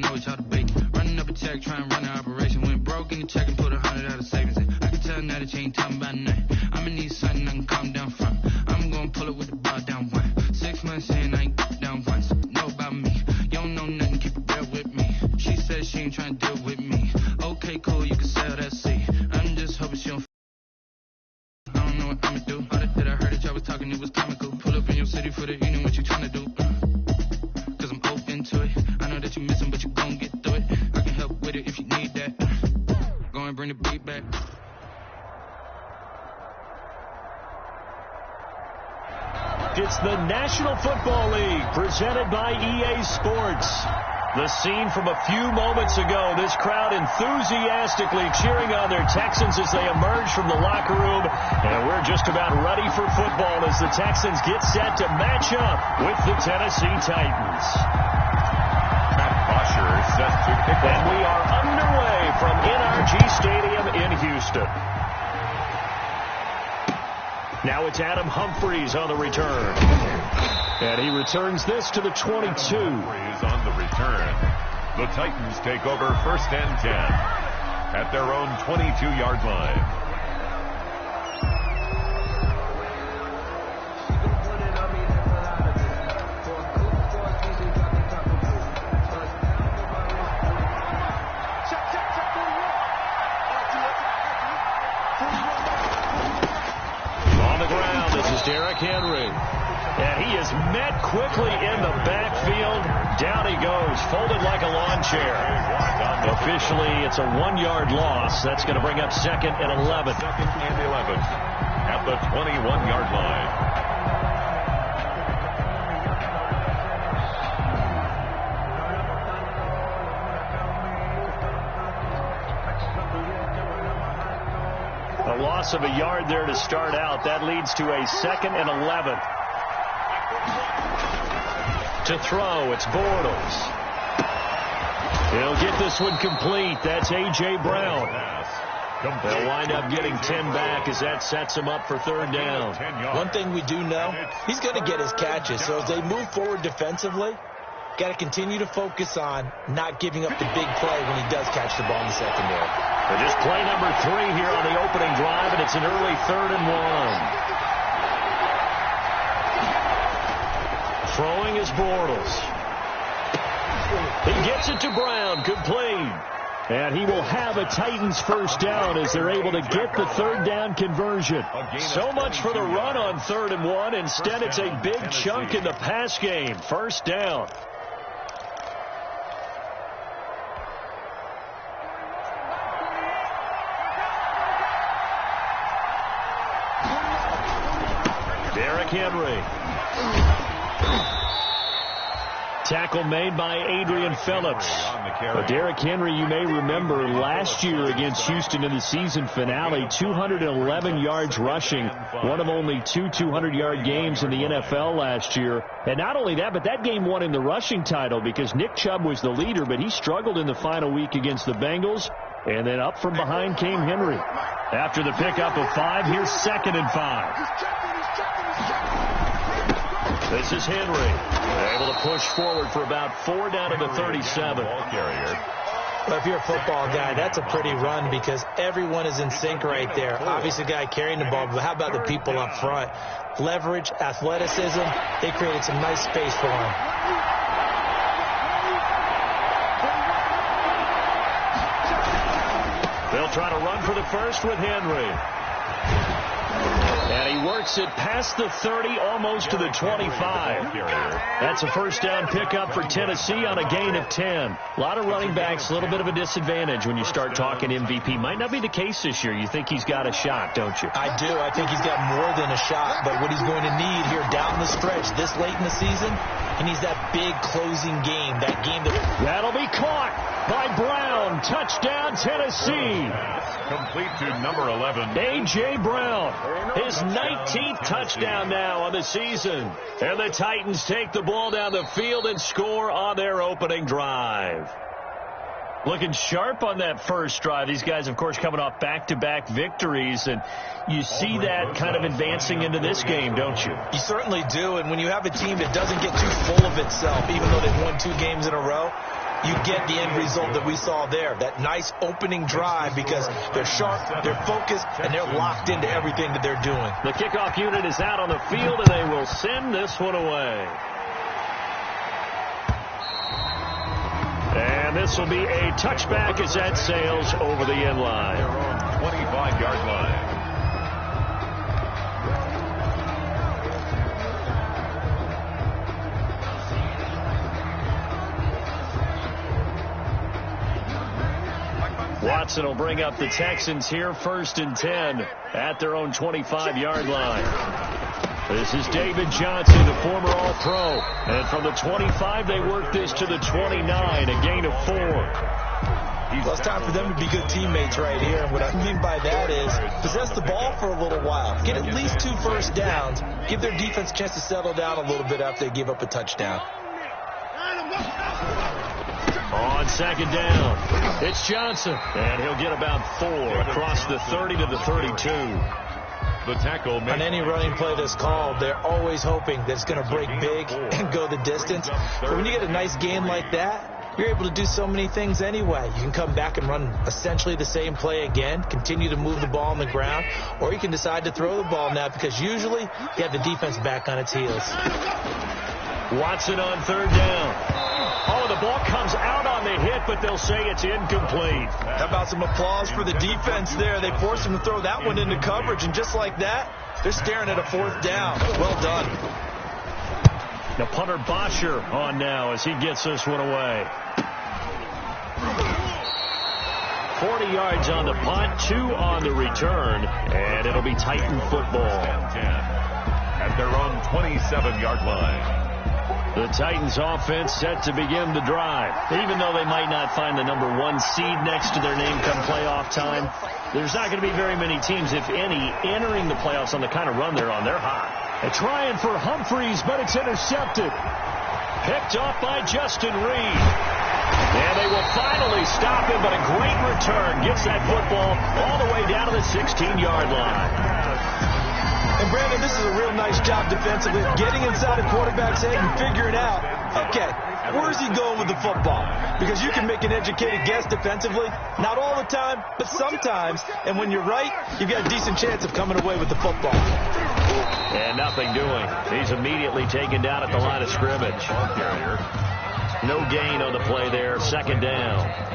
always try to bait. Running up a check, trying to run an operation. Went broke in the check and put 100 out of savings in. I can tell now that you ain't talking about nothing. I'ma need something I can calm down from. I'm gonna pull it with the bar down one. 6 months in, I ain't down once. Know about me. You don't know nothing, keep it real with me. She said she ain't trying to deal with me. Okay, cool, you can sell that seat. I'm just hoping she don't. I don't know what I'ma do. All that I heard that y'all was talking, it was comical. Pull up in your city for the evening, what you trying to do? Cause I'm open to it. I know that you missing, but you gon' get through it. I can help with it if you need that. Go and bring the beat back. It's the National Football League presented by EA Sports. The scene from a few moments ago, this crowd enthusiastically cheering on their Texans as they emerge from the locker room. And we're just about ready for football as the Texans get set to match up with the Tennessee Titans. Usher is set to kick off. And we are underway from NRG Stadium in Houston. Now it's Adam Humphries on the return. And he returns this to the 22. Humphries on the return. The Titans take over 1st and 10 at their own 22-yard line. Henry. And he is met quickly in the backfield. Down he goes, folded like a lawn chair. Officially, it's a 1-yard loss. That's going to bring up 2nd and 11. 2nd and 11 at the 21-yard line. A loss of a yard there to start out. That leads to a 2nd and 11. To throw, it's Bortles. He'll get this one complete. That's A.J. Brown. They'll wind up getting 10 back as that sets him up for 3rd down. One thing we do know, he's going to get his catches. So as they move forward defensively, got to continue to focus on not giving up the big play when he does catch the ball in the secondary. But just play number 3 here on the opening drive, and it's an early 3rd and 1. Throwing is Bortles. He gets it to Brown, complete. And he will have a Titans 1st down as they're able to get the 3rd down conversion. So much for the run on 3rd and 1. Instead, it's a big chunk in the pass game. 1st down. Henry. Tackle made by Adrian Phillips. Derrick Henry, you may remember last year against Houston in the season finale, 211 yards rushing, one of only 2 200-yard games in the NFL last year. And not only that, but that game won him the rushing title because Nick Chubb was the leader, but he struggled in the final week against the Bengals. And then up from behind came Henry. After the pickup of 5, here's 2nd and 5. This is Henry. They're able to push forward for about 4 down to the 37. Well, if you're a football guy, that's a pretty run because everyone is in sync right there. Obviously, the guy carrying the ball, but how about the people up front? Leverage, athleticism, they created some nice space for him. They'll try to run for the first with Henry. And he works it past the 30, almost to the 25. That's a 1st down pickup for Tennessee on a gain of 10. A lot of running backs, a little bit of a disadvantage when you start talking MVP. Might not be the case this year. You think he's got a shot, don't you? I do. I think he's got more than a shot. But what he's going to need here down the stretch this late in the season, he needs that big closing game. That game that'll be caught by Brown. Touchdown, Tennessee. Complete to number 11. A.J. Brown. His 19th touchdown now on the season. And the Titans take the ball down the field and score on their opening drive. Looking sharp on that first drive. These guys, of course, coming off back-to-back victories. And you see that kind of advancing into this game, don't you? You certainly do. And when you have a team that doesn't get too full of itself, even though they've won 2 games in a row, you get the end result that we saw there, that nice opening drive, because they're sharp, they're focused, and they're locked into everything that they're doing. The kickoff unit is out on the field, and they will send this one away. And this will be a touchback as that sails over the end line. 25-yard line. Watson will bring up the Texans here, 1st and 10 at their own 25-yard line. This is David Johnson, the former All-Pro. And from the 25, they work this to the 29, a gain of 4. Well, it's time for them to be good teammates right here. And what I mean by that is possess the ball for a little while. Get at least 2 first downs. Give their defense a chance to settle down a little bit after they give up a touchdown. On 2nd down, it's Johnson. And he'll get about 4 across the 30 to the 32. The tackle on any running play that's called, they're always hoping that it's going to break big and go the distance. But when you get a nice gain like that, you're able to do so many things anyway. You can come back and run essentially the same play again, continue to move the ball on the ground, or you can decide to throw the ball now because usually you have the defense back on its heels. Watson on 3rd down. Oh, the ball comes out on the hit, but they'll say it's incomplete. How about some applause for the defense there? They forced him to throw that one into coverage, and just like that, they're staring at a 4th down. Well done. The punter Bosher on now as he gets this one away. 40 yards on the punt, 2 on the return, and it'll be Titan football. At their own 27-yard line. The Titans offense set to begin the drive. Even though they might not find the number 1 seed next to their name come playoff time, there's not going to be very many teams, if any, entering the playoffs on the kind of run they're on. They're hot. They're trying for Humphreys, but it's intercepted. Picked off by Justin Reed. And they will finally stop him, but a great return gets that football all the way down to the 16-yard line. And, Brandon, this is a real nice job defensively, getting inside a quarterback's head and figuring out, okay, where's he going with the football? Because you can make an educated guess defensively. Not all the time, but sometimes. And when you're right, you've got a decent chance of coming away with the football. And nothing doing. He's immediately taken down at the line of scrimmage. No gain on the play there. 2nd down.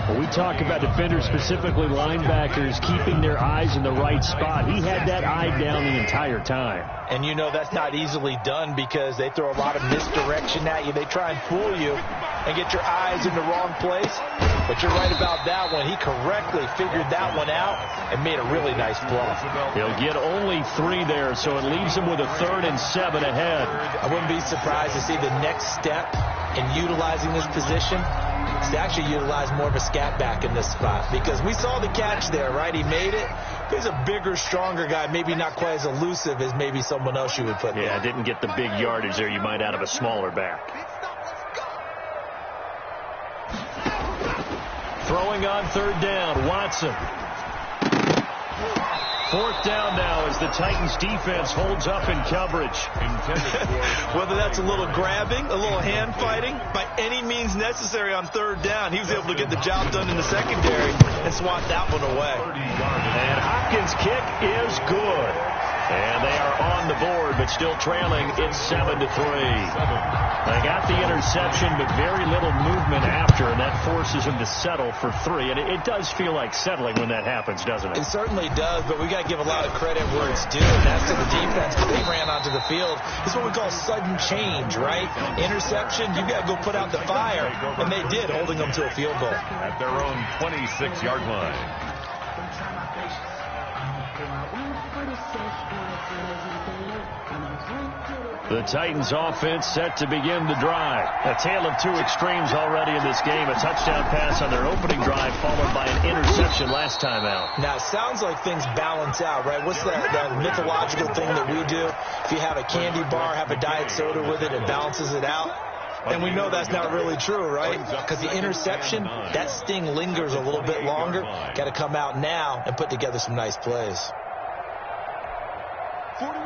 Well, we talk about defenders, specifically linebackers, keeping their eyes in the right spot. He had that eye down the entire time. And you know that's not easily done because they throw a lot of misdirection at you. They try and fool you and get your eyes in the wrong place. But you're right about that one. He correctly figured that one out and made a really nice play. He'll get only 3 there, so it leaves him with a 3rd and 7 ahead. I wouldn't be surprised to see the next step in utilizing this position is to actually utilize more of a scat back in this spot, because we saw the catch there, right? He made it. He's a bigger, stronger guy, maybe not quite as elusive as maybe someone else you would put there. Yeah, didn't get the big yardage there you might out of a smaller back. Throwing on 3rd down, Watson. 4th down now as the Titans defense holds up in coverage. Whether that's a little grabbing, a little hand fighting, by any means necessary on 3rd down, he was able to get the job done in the secondary and swat that one away. And Hopkins' kick is good. And they are on the board, but still trailing. It's 7-3. They got the interception, but very little movement after, and that forces him to settle for 3. And it does feel like settling when that happens, doesn't it? It certainly does, but we got to give a lot of credit where it's due, and that's to the defense, because they ran onto the field. This is what we call sudden change, right? Interception, you got to go put out the fire, and they did, holding them to a field goal. At their own 26-yard line. The Titans offense set to begin the drive. A tale of 2 extremes already in this game. A touchdown pass on their opening drive followed by an interception last time out. Now, it sounds like things balance out, right? What's that mythological thing that we do? If you have a candy bar, have a diet soda with it, it balances it out. And we know that's not really true, right? Because the interception, that sting lingers a little bit longer. Got to come out now and put together some nice plays.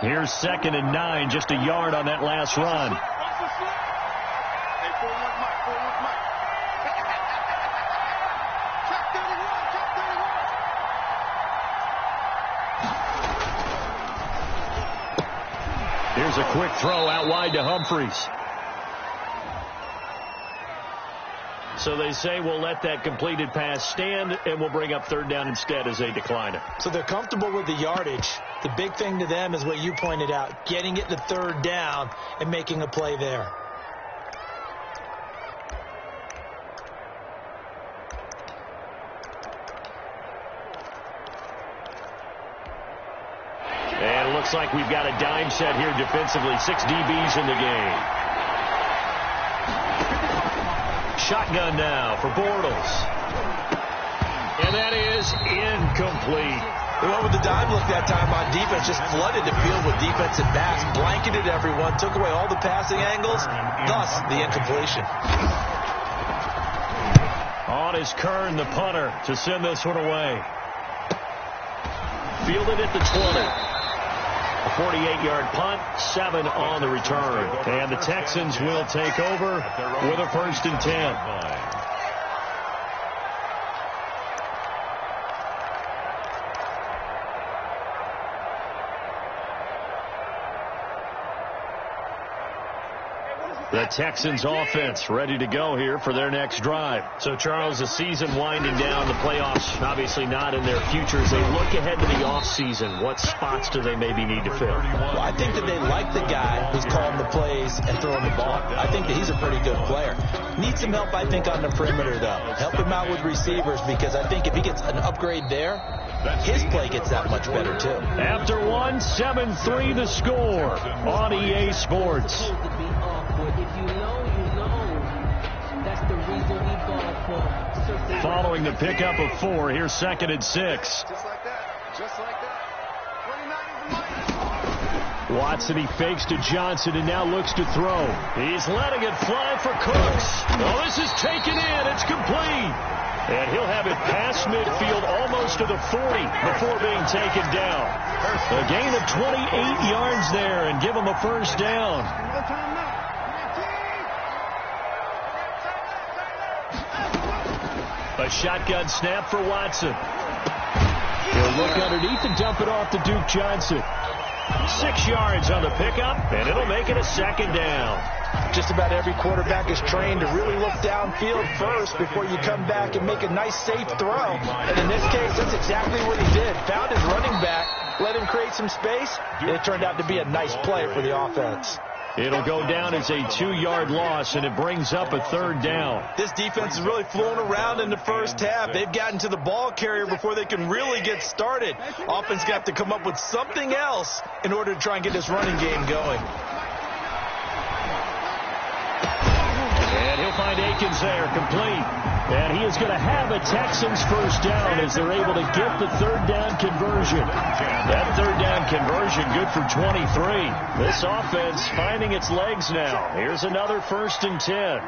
Here's 2nd and 9, just a yard on that last run. Here's a quick throw out wide to Humphries. So they say we'll let that completed pass stand, and we'll bring up third down instead as they decline it. So they're comfortable with the yardage. The big thing to them is what you pointed out, getting it to third down and making a play there. And it looks like we've got a dime set here defensively. 6 DBs in the game. Shotgun now for Bortles. And that is incomplete. They went with the dime look that time on defense, just flooded the field with defensive backs, blanketed everyone, took away all the passing angles, thus the incompletion. On is Kern, the punter, to send this one away. Fielded at the 20. A 48-yard punt, 7 on the return. And the Texans will take over with a 1st and 10. The Texans offense ready to go here for their next drive. So, Charles, the season winding down, the playoffs obviously not in their future. As they look ahead to the offseason, what spots do they maybe need to fill? Well, I think that they like the guy who's calling the plays and throwing the ball. I think that he's a pretty good player. Needs some help, I think, on the perimeter, though. Help him out with receivers, because I think if he gets an upgrade there, his play gets that much better, too. After 1, 7-3 the score on EA Sports. Following the pickup of 4, here's 2nd and 6. Just like that. Just like that. 29 is the money. Watson, he fakes to Johnson and now looks to throw. He's letting it fly for Cooks. Oh, this is taken in. It's complete. And he'll have it past midfield almost to the 40 before being taken down. A gain of 28 yards there and give him a 1st down. A shotgun snap for Watson. He'll look underneath and dump it off to Duke Johnson. 6 yards on the pickup, and it'll make it a 2nd down. Just about every quarterback is trained to really look downfield first before you come back and make a nice, safe throw. And in this case, that's exactly what he did. Found his running back, let him create some space, and it turned out to be a nice play for the offense. It'll go down as a 2-yard loss, and it brings up a 3rd down. This defense is really flown around in the first half. They've gotten to the ball carrier before they can really get started. Offense got to come up with something else in order to try and get this running game going. And he'll find Akins there, complete. And he is going to have a Texans 1st down as they're able to get the 3rd down conversion. That 3rd down conversion good for 23. This offense finding its legs now. Here's another 1st and 10.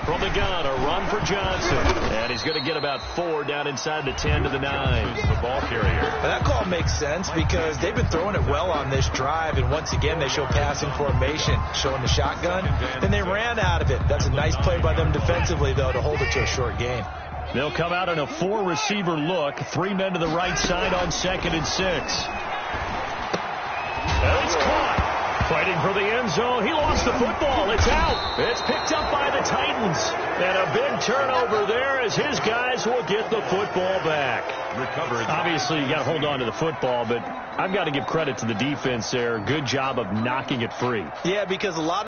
From the gun, a run for Johnson. And he's going to get about 4 down inside the 10 to the 9. The ball carrier. That call makes sense because they've been throwing it well on this drive. And once again, they show passing formation, showing the shotgun. And they ran out of it. That's a nice play by them defensively, though, to hold it to a short gain. They'll come out in a 4-receiver look. 3 men to the right side on 2nd and 6. And it's caught. Fighting for the end zone. He lost the football. It's out. It's picked up by the Titans. And a big turnover there as his guys will get the football back. Recovered. Obviously, you got to hold on to the football, but I've got to give credit to the defense there. Good job of knocking it free. Yeah, because a lot